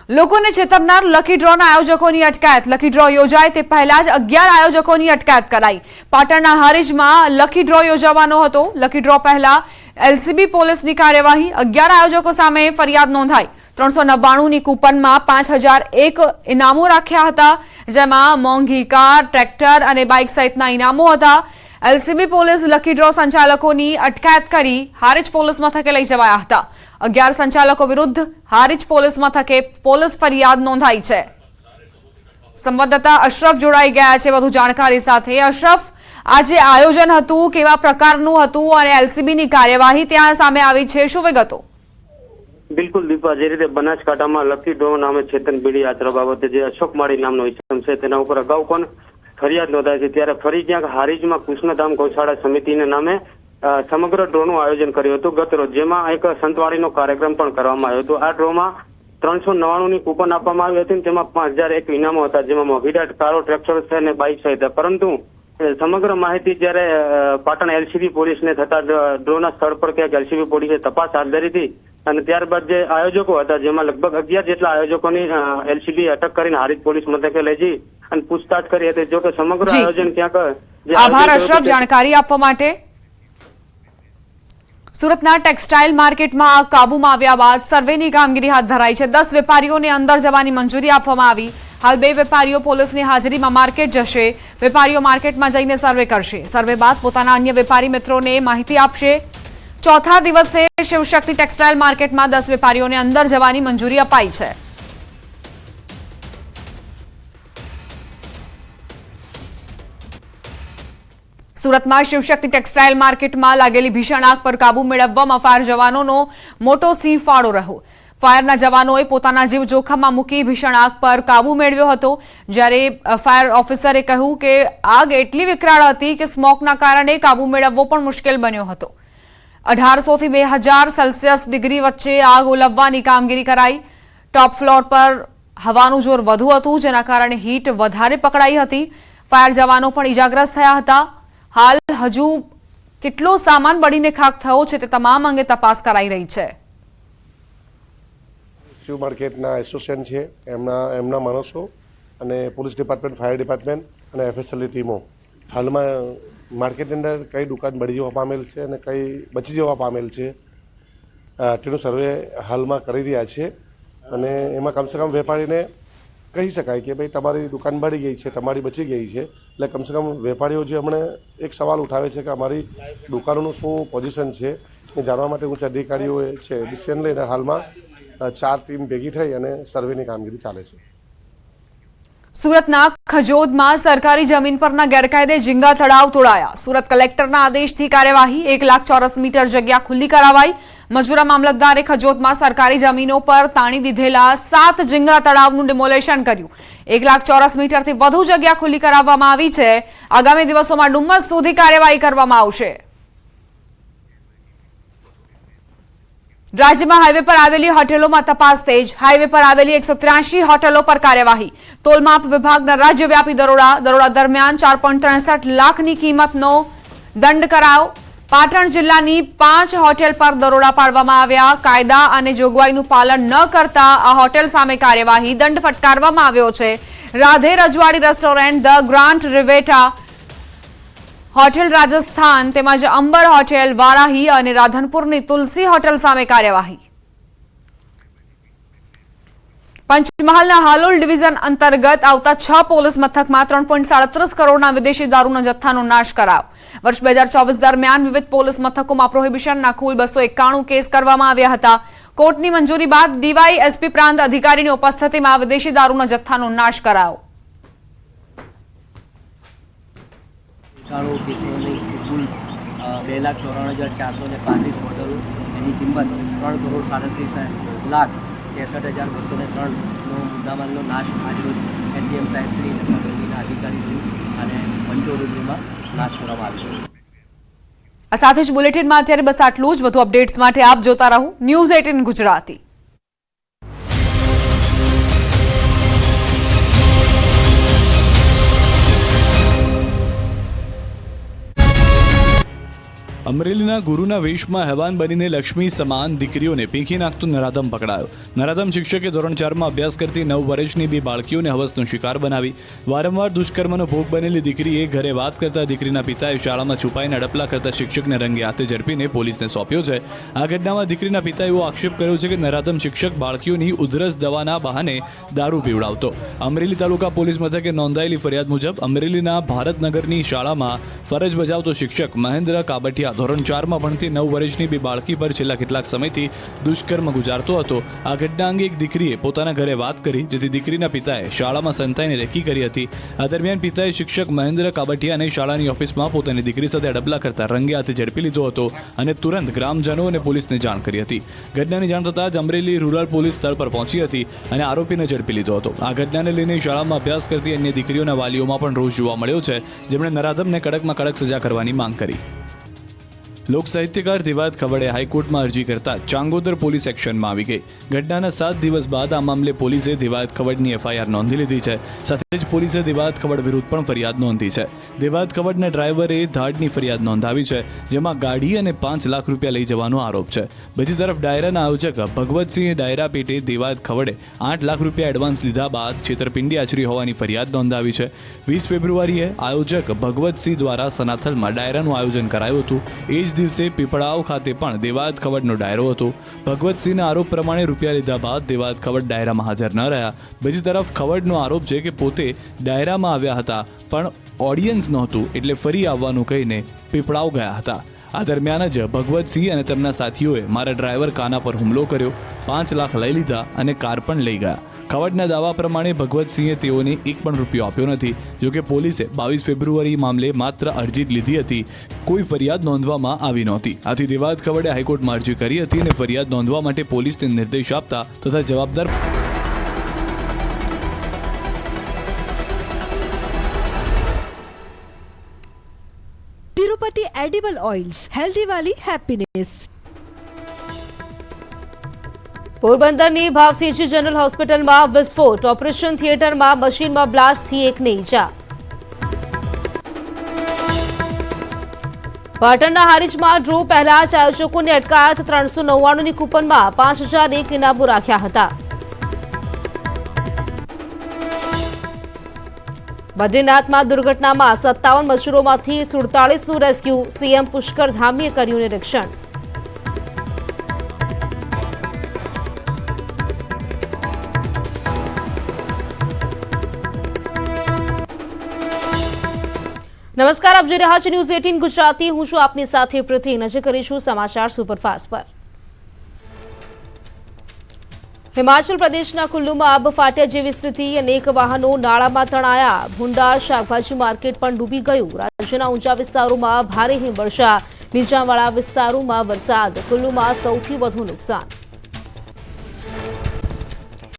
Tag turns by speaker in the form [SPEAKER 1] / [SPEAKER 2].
[SPEAKER 1] લોકોને છેતરનાર લકી ડ્રોના આયોજકોની અટકાયત. Lucky draw યોજાય તે પહેલા જ 11 આયોજકોની અટકાયત કરાઈ. પાટણના હારીજમાં લકી ડ્રો યોજાવાનો હતો. લકી ડ્રો પહેલા એલસીબી પોલીસની કાર્યવાહી. 11 આયોજકો સામે ફરિયાદ નોંધાઈ. 399ની કૂપનમાં 5001 ઇનામો રાખ્યા હતા, જેમાં મોંઘી કાર, ટ્રેક્ટર અને બાઇક સહિતના ઇનામો હતા. એલસીબી પોલીસ લકી ડ્રો સંચાલકોની અટકાયત કરી હારીજ પોલીસ મથકે લઈ જવાયા હતા. 11 સંચાલકો વિરુદ્ધ હારીજ પોલીસ મથકે પોલીસ ફરિયાદ નોંધાઈ છે. સંવાદદાતા અશરફ જોડાઈ ગયા છે વધુ જાણકારી સાથે. અશરફ, આ જે આયોજન હતું કેવા પ્રકારનું હતું અને એલસીબીની કાર્યવાહી ત્યાં સામે આવી છે, શું વિગતો?
[SPEAKER 2] બિલકુલ દીપા, જે રીતે બનાસકાંઠામાં લકી ડ્રો નામે છેતરપિંડી આચરવા બાબતે જે અશોક માળી નામનો ઇસમ છે તેના ઉપર અગાઉ પણ ફરિયાદ નોંધાઈ છે, ત્યારે ફરી ક્યાંક હારીજમાં કૃષ્ણધામ ગૌશાળા સમિતિના નામે સમગ્ર ડ્રોનું આયોજન કર્યું હતું ગત રોજ, જેમાં એક સંતવાણીનો કાર્યક્રમ પણ કરવામાં આવ્યો હતો. આ ડ્રોમાં 399ની કૂપન આપવામાં આવી હતી, તેમાં 5001 ઇનામો હતા, જેમાં મોઘીદાટ કારો, ટ્રેક્ટર અને બાઇક સહિત. પરંતુ સમગ્ર માહિતી જ્યારે પાટણ એલસીબી પોલીસને થતા ડ્રોના સ્થળ પર ક્યાંક એલસીબી પોલીસે તપાસ હાથ ધરી હતી અને ત્યારબાદ જે આયોજકો હતા, જેમાં લગભગ 11 જેટલા આયોજકોની એલસીબી અટક કરીને હારીજ પોલીસ મથકે લઈ જઈ અને પૂછતાછ કરી હતી. જો કે સમગ્ર આયોજન ક્યાંક
[SPEAKER 1] આભાર અશરફ જાણકારી આપવા માટે. સુરતના ટેક્સટાઇલ માર્કેટમાં આગ કાબૂમાં આવ્યા બાદ સર્વેની કામગીરી હાથ ધરાઈ છે. 10 વેપારીઓને અંદર જવાની મંજૂરી આપવામાં આવી. હાલ 2 વેપારીઓ પોલીસની હાજરીમાં માર્કેટ જશે. વેપારીઓ માર્કેટમાં જઈને સર્વે કરશે. સર્વે બાદ પોતાના અન્ય વેપારી મિત્રોને માહિતી આપશે. ચોથા દિવસે શિવશક્તિ ટેક્સટાઇલ માર્કેટમાં 10 વેપારીઓને અંદર જવાની મંજૂરી અપાઈ છે. સુરતમાં શિવશક્તિ ટેક્સટાઇલ માર્કેટમાં લાગેલી ભીષણ આગ પર કાબુ મેળવવામાં ફાયર જવાનોનો મોટો સિંહ ફાળો રહ્યો. ફાયરના જવાનોએ પોતાના જીવ જોખમમાં મૂકી ભીષણ આગ પર કાબુ મેળવ્યો હતો. જ્યારે ફાયર ઓફિસરે કહ્યું કે આગ એટલી વિકરાળ હતી કે સ્મોકના કારણે કાબુ મેળવવો પણ મુશ્કેલ બન્યો હતો. 1800 થી 2000 સેલ્સિયસ ડિગ્રી વચ્ચે આગ ઓલવવાની કામગીરી કરાઈ. ટોપ ફ્લોર પર હવાનું જોર વધુ હતું, જેના કારણે હીટ વધારે પકડાઈ હતી. ફાયર જવાનો પણ ઇજાગ્રસ્ત થયા હતા. હાલ હજુ કેટલો સામાન બળીને ખાખ થયો છે તે તમામ અંગે તપાસ કરાઈ રહી છે.
[SPEAKER 3] શિવ માર્કેટના એસોસિએશન છે, એમના માણસો અને પોલીસ ડિપાર્ટમેન્ટ, ફાયર ડિપાર્ટમેન્ટ અને એફએસએલની ટીમો હાલમાં માર્કેટની અંદર કઈ દુકાન બળી જવા પામેલ છે અને કઈ બચી જવા પામેલ છે તેનો સર્વે હાલમાં કરી રહ્યા છે. અને એમાં કમસે કમ વેપારીને કહી શકાય કે ભાઈ તમારી દુકાન બળી ગઈ છે, તમારી બચી ગઈ છે. એટલે કમસે કમ વેપારીઓ જે હમણાં એક સવાલ ઉઠાવે છે કે અમારી દુકાનોનું શું પોઝિશન છે એ જાણવા માટે ઉચ્ચ અધિકારીઓ છે ડિસિઝન લઈને હાલમાં 4 ટીમ ભેગી થઈ અને સર્વેની કામગીરી ચાલે છે.
[SPEAKER 1] સુરતના ખજોદમાં સરકારી જમીન પરના ગેરકાયદે ઝીંગા તળાવ તોડાયા. સુરત કલેક્ટરના આદેશથી કાર્યવાહી. 1 લાખ ચોરસ મીટર જગ્યા ખુલ્લી કરાવાઈ. મજૂરા મામલતદારે ખજોદમાં સરકારી જમીનો પર તાણી દીધેલા 7 ઝીંગા તળાવનું ડિમોલેશન કર્યું. 1 લાખ ચોરસ મીટરથી વધુ જગ્યા ખુલ્લી કરાવવામાં આવી છે. આગામી દિવસોમાં ડુમ્મસ સુધી કાર્યવાહી કરવામાં આવશે. રાજ્યમાં હાઈવે પર આવેલી હોટેલોમાં તપાસ તેજ. હાઈવે પર આવેલી 183 હોટેલો પર કાર્યવાહી. તોલમાપ વિભાગના રાજ્યવ્યાપી દરોડા દરમિયાન 4.63 લાખની કિંમતનો દંડ કરાયો. પાટણ જિલ્લાની 5 હોટેલ પર દરોડા પાડવામાં આવ્યા. કાયદા અને જોગવાઈનું પાલન ન કરતા આ હોટેલ સામે કાર્યવાહી. દંડ ફટકારવામાં આવ્યો છે. Radhe Rajwadi restaurant, the grand Riveta hotel Rajasthan તેમજ અંબર હોટેલ, વારાહી અને રાધનપુરની તુલસી હોટેલ સામે કાર્યવાહી. પંચમહાલના હાલોલ ડિવિઝન અંતર્ગત આવતા 6 પોલીસ મથકમાં 3.37 કરોડના વિદેશી દારૂના જથ્થાનો નાશ કરાયો. વર્ષ 2024 દરમિયાન વિવિધ પોલીસ મથકોમાં પ્રોહિબિશનના કુલ 291 કેસ કરવામાં આવ્યા હતા. કોર્ટની મંજૂરી બાદ ડીવાયએસપી પ્રાંત અધિકારીની ઉપસ્થિતિમાં વિદેશી દારૂના જથ્થાનો નાશ કરાયો.
[SPEAKER 4] કેસોની કુલ 2,94,435 બોટલો, એની કિંમત 3,37,63,62,303નો મુદ્દામાલનો નાશ આજરોજ એસડીએમ સાહેબશ્રી નગરપાલિકાના અધિકારીશ્રી અને પંચોરૂપીમાં નાશ કરવામાં આવ્યો.
[SPEAKER 1] આ સાથે જ બુલેટિનમાં અત્યારે બસ આટલું જ. વધુ અપડેટ્સ માટે આપ જોતા રહો ન્યૂઝ 18 ગુજરાતી.
[SPEAKER 5] અમરેલીના ગુરુના વેશમાં હેવાન બનીને લક્ષ્મી સમાન દીકરીઓને પીંખી નાખતું નરાધમ પકડાયો. નરાધમ શિક્ષકે ધોરણ 4માં અભ્યાસ કરતી 9 વર્ષની બે બાળકીઓને હવસનો શિકાર બનાવી વારંવાર દુષ્કર્મનો ભોગ બનેલી દીકરીએ ઘરે વાત કરતા દીકરીના પિતાએ શાળામાં છુપાઈને અડપલા કરતા શિક્ષકને રંગે હાથે ઝડપીને પોલીસને સોંપ્યો છે. આ ઘટનામાં દીકરીના પિતાએ એવો આક્ષેપ કર્યો છે કે નરાધમ શિક્ષક બાળકીઓની ઉધરસ દવાના બહાને દારૂ પીવડાવતો. અમરેલી તાલુકા પોલીસ મથકે નોંધાયેલી ફરિયાદ મુજબ અમરેલીના ભારતનગરની શાળામાં ફરજ બજાવતો શિક્ષક મહેન્દ્ર કાબટિયા ધોરણ 4માં ભણતી 9 વર્ષની બે બાળકી પર છેલ્લા કેટલાક સમયથી દુષ્કર્મ ગુજારતો હતો. આ ઘટના અંગે એક દીકરીએ પોતાના ઘરે વાત કરી, જેથી દીકરીના પિતાએ શાળામાં સંતાઈને રેકી કરી હતી. આ દરમિયાન પિતાએ શિક્ષક મહેન્દ્ર કાબટિયાને શાળાની ઓફિસમાં પોતાની દીકરી સાથે અડપલા કરતા રંગે હાથે ઝડપી લીધો હતો અને તુરંત ગ્રામજનો અને પોલીસને જાણ કરી હતી. ઘટનાની જાણ થતાં જ અમરેલી રૂરલ પોલીસ સ્થળ પર પહોંચી હતી અને આરોપીને ઝડપી લીધો હતો. આ ઘટનાને લઈને શાળામાં અભ્યાસ કરતી અન્ય દીકરીઓના વાલીઓમાં પણ રોષ જોવા મળ્યો છે, જેમણે નરાધમને કડકમાં કડક સજા કરવાની માંગ કરી. લોક સાહિત્યકાર દિવાયત ખવડે હાઈકોર્ટમાં અરજી કરતા ચાંગોદર પોલીસ એક્શનમાં આવી ગઈ. ઘટનાના 7 દિવસ બાદ આ મામલે પોલીસે દિવાયત ખવડની એફઆઈઆર નોંધી લીધી છે. સાથે જ પોલીસે દિવાયત ખવડ વિરુદ્ધ પણ ફરિયાદ નોંધી છે. દિવાયત ખવડના ડ્રાઈવરે ધાડની ફરિયાદ નોંધાવી છે, જેમાં ગાડી અને 5 લાખ રૂપિયા લઈ જવાનો આરોપ છે. બીજી તરફ ડાયરાના આયોજક ભગવતસિંહે ડાયરા પેટે દિવાયત ખવડે 8 લાખ રૂપિયા એડવાન્સ લીધા બાદ છેતરપિંડી આચરી હોવાની ફરિયાદ નોંધાવી છે. 20 ફેબ્રુઆરીએ આયોજક ભગવતસિંહ દ્વારા સનાથલમાં ડાયરાનું આયોજન કરાયું હતું. એ જ દિવસે પીપળાવ ખાતે પણ દિવાયત ખવડનો ડાયરો હતો. ભગવતસિંહના આરોપ પ્રમાણે રૂપિયા લીધા બાદ દિવાયત ખવડ ડાયરામાં હાજર ન રહ્યા. બીજી તરફ ખવડનો આરોપ છે કે પોતે ડાયરામાં આવ્યા હતા, પણ ઓડિયન્સ નહોતું, એટલે ફરી આવવાનું કહીને પીપળાવ ગયા હતા. આ દરમિયાન જ ભગવતસિંહ અને તેમના સાથીઓએ મારા ડ્રાઈવર કાના પર હુમલો કર્યો, 5 લાખ લઈ લીધા અને કાર પણ લઈ ગયા. ખવડના દાવા પ્રમાણે ભગવતસિંહે તેઓને એક પણ રૂપિયો આપ્યો નથી. જોકે પોલીસે 22 ફેબ્રુઆરી મામલે માત્ર અરજી જ લીધી હતી, કોઈ ફરિયાદ નોંધવામાં આવી નહોતી. આથી દિવાયત ખવડે હાઈકોર્ટમાં અરજી કરી હતી અને ફરિયાદ નોંધવા માટે પોલીસને નિર્દેશ આપતા તથા જવાબદાર
[SPEAKER 6] तिरुपति एडिबल ऑयल्स हेल्दी वाली हैप्पीनेस।
[SPEAKER 7] પોરબંદરની ભાવસિંહજી જનરલ હોસ્પિટલમાં વિસ્ફોટ, ઓપરેશન થિયેટરમાં મશીનમાં બ્લાસ્ટથી એકને ઈજા. પાટણના હારીજમાં ડ્રો પહેલા જ આયોજકોની અટકાયત, 399ની કૂપનમાં 5001 ઇનામો રાખ્યા હતા. બદ્રીનાથમાં દુર્ઘટનામાં 57 મજૂરોમાંથી 47નું રેસ્ક્યુ, સીએમ પુષ્કર ધામીએ કર્યું નિરીક્ષણ. નમસ્કાર, આપ જોઈ રહ્યા છો ન્યૂઝ 18 ગુજરાતી. હું છું આપની સાથે પ્રીતિ. નજર કરીશું સમાચાર સુપરફાસ્ટ પર. હિમાચલ પ્રદેશના કુલ્લુમાં આબ ફાટ્યા જેવી સ્થિતિ, અનેક વાહનો નાળામાં તણાયા. ભૂંડાર શાકભાજી માર્કેટ પણ ડૂબી ગયું. રાજ્યના ઊંચા વિસ્તારોમાં ભારે હિમવર્ષા, નીચાણવાળા વિસ્તારોમાં વરસાદ. કુલ્લુમાં સૌથી વધુ નુકસાન.